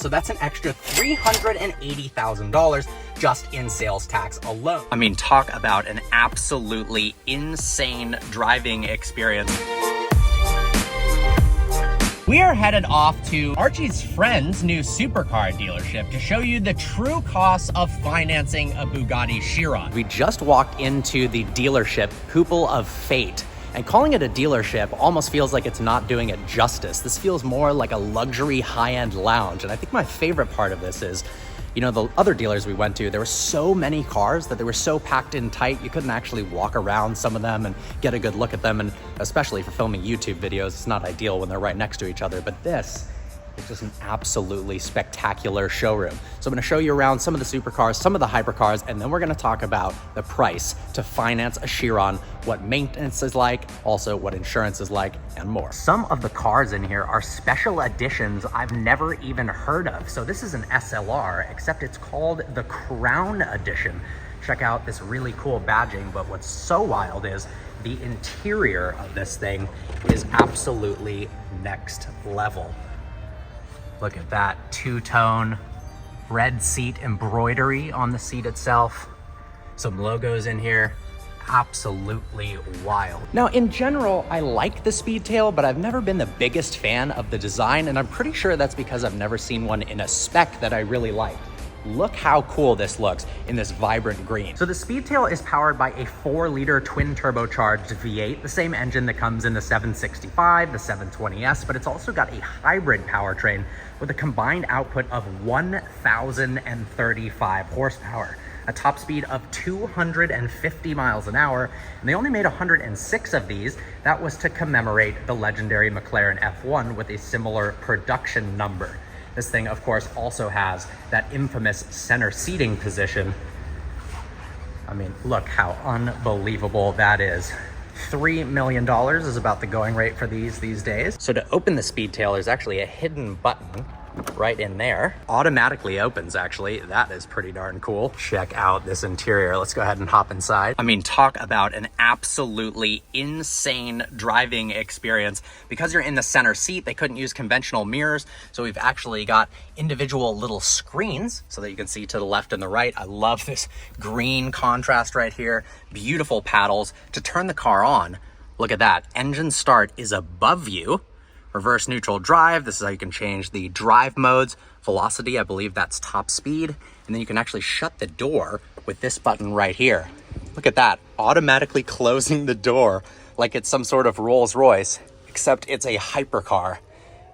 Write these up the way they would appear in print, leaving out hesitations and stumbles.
So that's an extra $380,000 just in sales tax alone. I mean, talk about an absolutely insane driving experience. We are headed off to Archie's friend's new supercar dealership to show you the true costs of financing a Bugatti Chiron. We just walked into the dealership, Hoople of Fate. And calling it a dealership almost feels like it's not doing it justice. This feels more like a luxury high-end lounge. And I think my favorite part of this is, you know, the other dealers we went to, there were so many cars that they were so packed in tight, you couldn't actually walk around some of them and get a good look at them. And especially for filming YouTube videos, it's not ideal when they're right next to each other. But this is just an absolutely spectacular showroom. So I'm gonna show you around some of the supercars, some of the hypercars, and then we're gonna talk about the price to finance a Chiron, what maintenance is like, also what insurance is like, and more. Some of the cars in here are special editions I've never even heard of. So this is an SLR, except it's called the Crown Edition. Check out this really cool badging, but what's so wild is the interior of this thing is absolutely next level. Look at that two-tone red seat embroidery on the seat itself. Some logos in here. Absolutely wild. Now, in general, I like the Speedtail, but I've never been the biggest fan of the design, and I'm pretty sure that's because I've never seen one in a spec that I really liked. Look how cool this looks in this vibrant green. So the Speedtail is powered by a 4-liter twin turbocharged V8, the same engine that comes in the 765, the 720S, but it's also got a hybrid powertrain with a combined output of 1,035 horsepower, a top speed of 250 miles an hour, and they only made 106 of these. That was to commemorate the legendary McLaren F1 with a similar production number. This thing, of course, also has that infamous center seating position. I mean, look how unbelievable that is. $3 million is about the going rate for these days. So to open the Speedtail, there's actually a hidden button right in there. Automatically opens, actually. That is pretty darn cool. Check out this interior. Let's go ahead and hop inside. I mean, talk about an absolutely insane driving experience. Because you're in the center seat, they couldn't use conventional mirrors, so we've actually got individual little screens so that you can see to the left and the right. I love this green contrast right here. Beautiful paddles. To turn the car on, look at that. Engine start is above you. Reverse neutral drive, this is how you can change the drive modes. Velocity, I believe that's top speed. And then you can actually shut the door with this button right here. Look at that, automatically closing the door like it's some sort of Rolls Royce, except it's a hypercar.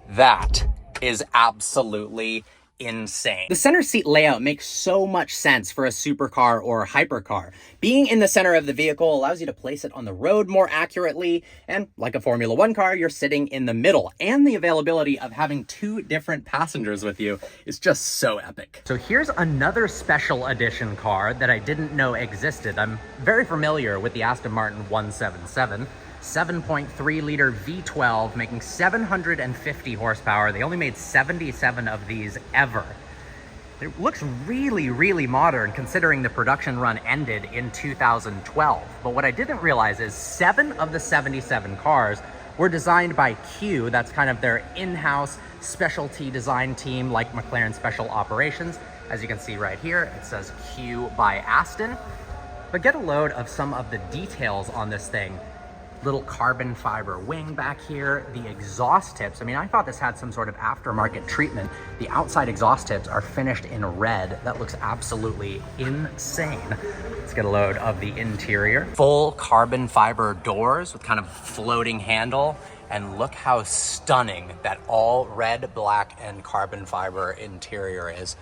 That is absolutely insane. The center seat layout makes so much sense for a supercar or hypercar. Being in the center of the vehicle allows you to place it on the road more accurately, and like a Formula One car, you're sitting in the middle. And the availability of having 2 different passengers with you is just so epic. So here's another special edition car that I didn't know existed. I'm very familiar with the Aston Martin 177. 7.3-liter V12 making 750 horsepower. They only made 77 of these ever. It looks really, really modern considering the production run ended in 2012. But what I didn't realize is 7 of the 77 cars were designed by Q. That's kind of their in-house specialty design team, like McLaren Special Operations. As you can see right here, it says Q by Aston. But get a load of some of the details on this thing. Little carbon fiber wing back here, the exhaust tips. I mean, I thought this had some sort of aftermarket treatment. The outside exhaust tips are finished in red. That looks absolutely insane. Let's get a load of the interior. Full carbon fiber doors with kind of floating handle. And look how stunning that all red, black, and carbon fiber interior is.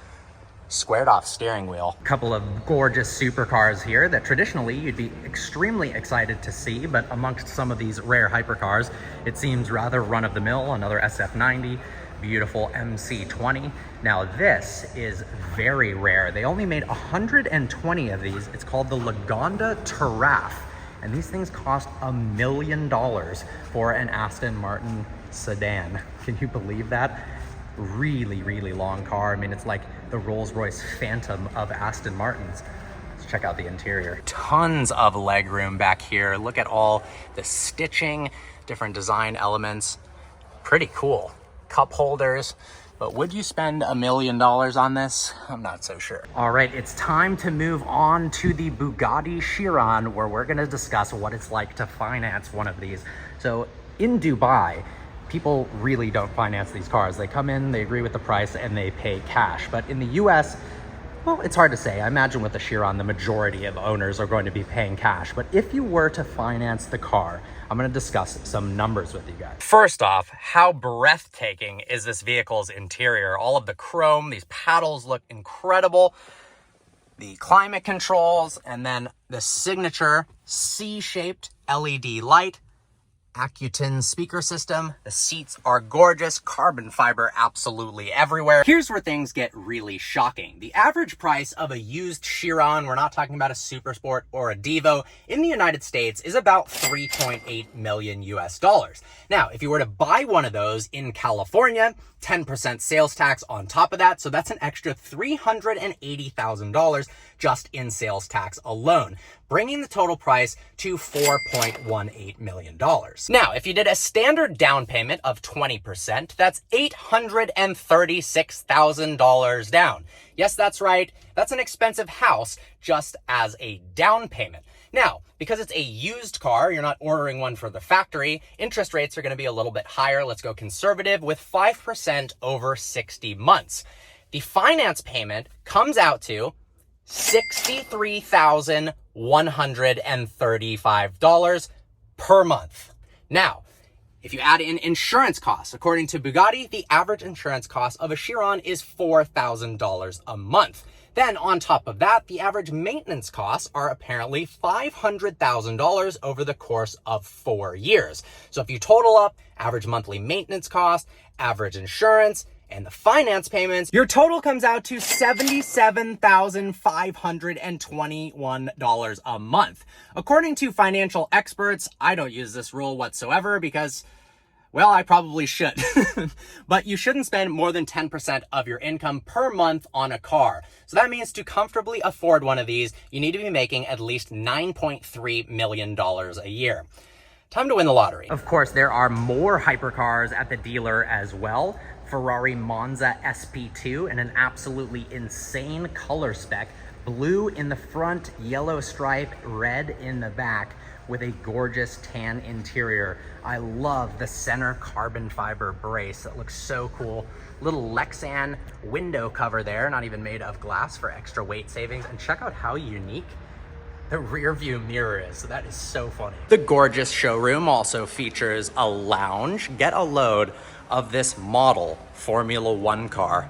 Squared off steering wheel. A couple of gorgeous supercars here that traditionally you'd be extremely excited to see, but amongst some of these rare hypercars, it seems rather run-of-the-mill. Another SF90, beautiful MC20. Now this is very rare. They only made 120 of these. It's called the Lagonda Taraf, and these things cost $1 million for an Aston Martin sedan. Can you believe that? Really, really long car. I mean, it's like the Rolls-Royce Phantom of Aston Martins. Let's check out the interior. Tons of legroom back here. Look at all the stitching, different design elements. Pretty cool. Cup holders, But would you spend $1 million on this? I'm not so sure. All right, it's time to move on to the Bugatti Chiron, where we're gonna discuss what it's like to finance one of these. So in Dubai, people really don't finance these cars. They come in, they agree with the price, and they pay cash. But in the US, well, it's hard to say. I imagine with the Chiron, the majority of owners are going to be paying cash. But if you were to finance the car, I'm going to discuss some numbers with you guys. First off, how breathtaking is this vehicle's interior? All of the chrome, these paddles look incredible. The climate controls, and then the signature C-shaped LED light. Accutin speaker system. The seats are gorgeous, carbon fiber absolutely everywhere. Here's where things get really shocking. The average price of a used Chiron, we're not talking about a Super Sport or a Devo, in the United States is about 3.8 million US dollars. Now, if you were to buy one of those in California, 10% sales tax on top of that, so that's an extra $380,000 just in sales tax alone, bringing the total price to $4.18 million. Now, if you did a standard down payment of 20%, that's $836,000 down. Yes, that's right. That's an expensive house just as a down payment. Now, because it's a used car, you're not ordering one for the factory, interest rates are going to be a little bit higher. Let's go conservative with 5% over 60 months. The finance payment comes out to $63,135 per month. Now, if you add in insurance costs, according to Bugatti, the average insurance cost of a Chiron is $4,000 a month. Then on top of that, the average maintenance costs are apparently $500,000 over the course of 4 years. So if you total up average monthly maintenance cost, average insurance, and the finance payments, your total comes out to $77,521 a month. According to financial experts, I don't use this rule whatsoever because, well, I probably should. But you shouldn't spend more than 10% of your income per month on a car. So that means to comfortably afford one of these, you need to be making at least $9.3 million a year. Time to win the lottery. Of course, there are more hypercars at the dealer as well. Ferrari Monza SP2 in an absolutely insane color spec. Blue in the front, yellow stripe, red in the back, with a gorgeous tan interior. I love the center carbon fiber brace. That looks so cool. Little Lexan window cover there, not even made of glass, for extra weight savings. And check out how unique the rear view mirror is. So that is so funny. The gorgeous showroom also features a lounge. Get a load of this model Formula One car.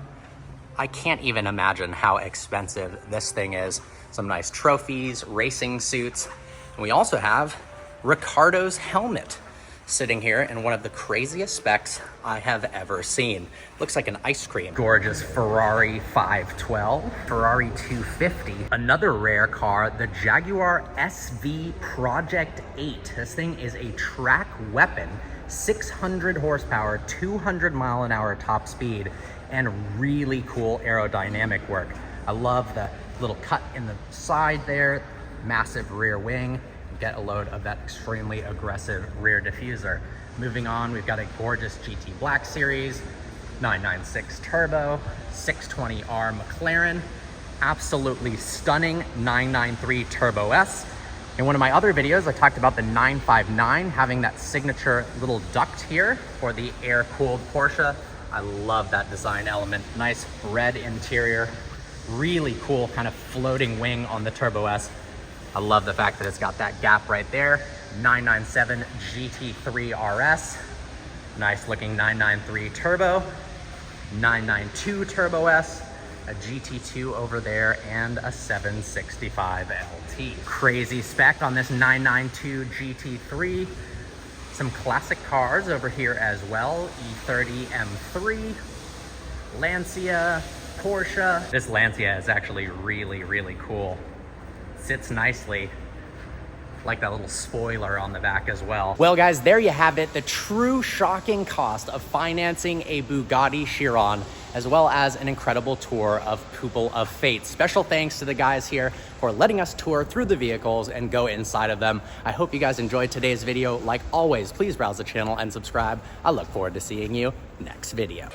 I can't even imagine how expensive this thing is. Some nice trophies, racing suits. And we also have Ricciardo's helmet sitting here in one of the craziest specs I have ever seen. Looks like an ice cream. Gorgeous Ferrari 512, Ferrari 250. Another rare car, the Jaguar SV Project 8. This thing is a track weapon, 600 horsepower, 200 mile an hour top speed, and really cool aerodynamic work. I love the little cut in the side there, massive rear wing. Get a load of that extremely aggressive rear diffuser. Moving on, we've got a gorgeous GT Black Series, 996 turbo, 620R McLaren, absolutely stunning 993 Turbo S. In one of my other videos, I talked about the 959 having that signature little duct here for the air-cooled Porsche. I love that design element. Nice red interior, really cool kind of floating wing on the Turbo S. I love the fact that it's got that gap right there. 997 GT3 RS, nice looking 993 turbo, 992 Turbo S, a GT2 over there, and a 765 LT. Crazy spec on this 992 GT3. Some classic cars over here as well. E30 M3, Lancia, Porsche. This Lancia is actually really, really cool. Sits nicely, like that little spoiler on the back as well. Well guys, there you have it, the true shocking cost of financing a Bugatti Chiron, as well as an incredible tour of Poopel of Fate. Special thanks to the guys here for letting us tour through the vehicles and go inside of them. I hope you guys enjoyed today's video. Like always, please browse the channel and subscribe. I look forward to seeing you next video.